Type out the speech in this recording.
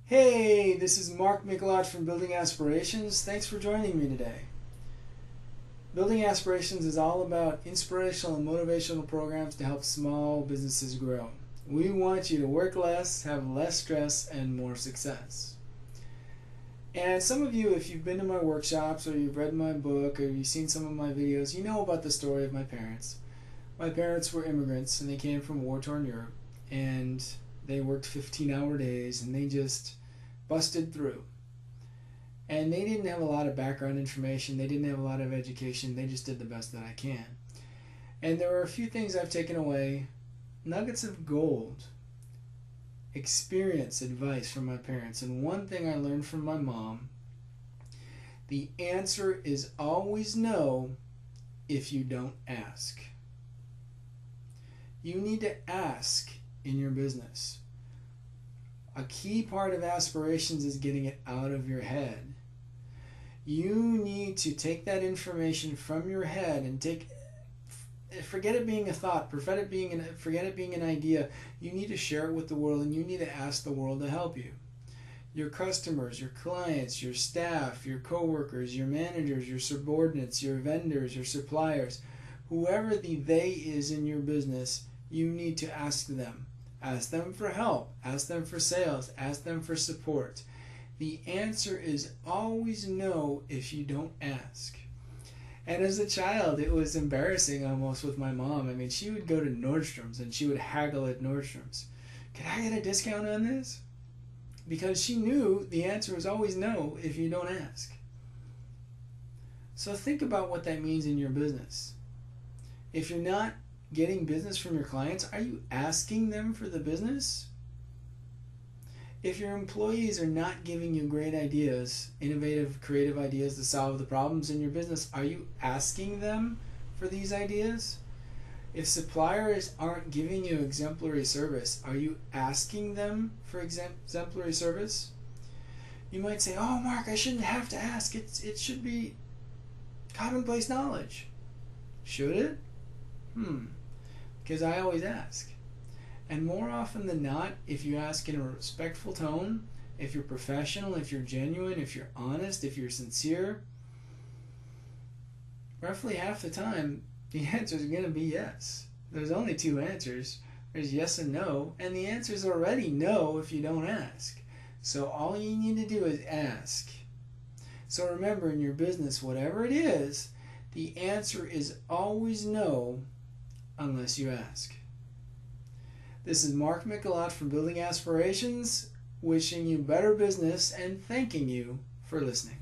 Hey, this is Mikelat from Building Aspirations. Thanks for joining me today. Building Aspirations is all about inspirational and motivational programs to help small businesses grow. We want you to work less, have less stress, and more success. And some of you, if you've been to my workshops or you've read my book or you've seen some of my videos, you know about the story of my parents. My parents were immigrants and they came from war-torn Europe, and they worked 15-hour days and they just busted through. And they didn't have a lot of background information, they didn't have a lot of education, they just did the best that I can. And there are a few things I've taken away, nuggets of gold, experience, advice from my parents. And one thing I learned from my mom: the answer is always no if you don't ask. You need to ask in your business. A key part of aspirations is getting it out of your head. You need to take that information from your head and forget it being a thought, forget it being an idea. You need to share it with the world, and you need to ask the world to help you. Your customers, your clients, your staff, your coworkers, your managers, your subordinates, your vendors, your suppliers, whoever the they is in your business, you need to ask them. Ask them for help, ask them for sales, ask them for support. The answer is always no if you don't ask. And as a child, it was embarrassing almost with my mom. I mean, she would go to Nordstrom's and she would haggle at Nordstrom's. Can I get a discount on this? Because she knew the answer was always no if you don't ask. So think about what that means in your business. If you're not getting business from your clients, are you asking them for the business? If your employees are not giving you great ideas, innovative, creative ideas to solve the problems in your business, are you asking them for these ideas? If suppliers aren't giving you exemplary service, are you asking them for exemplary service? You might say, "Oh, Mark, I shouldn't have to ask. It should be commonplace knowledge." Should it? Because I always ask. And more often than not, if you ask in a respectful tone, if you're professional, if you're genuine, if you're honest, if you're sincere, roughly half the time, the answer is going to be yes. There's only two answers. There's yes and no, and the answer is already no if you don't ask. So all you need to do is ask. So remember, in your business, whatever it is, the answer is always no unless you ask. This is Mark Mikelat from Building Aspirations, wishing you better business and thanking you for listening.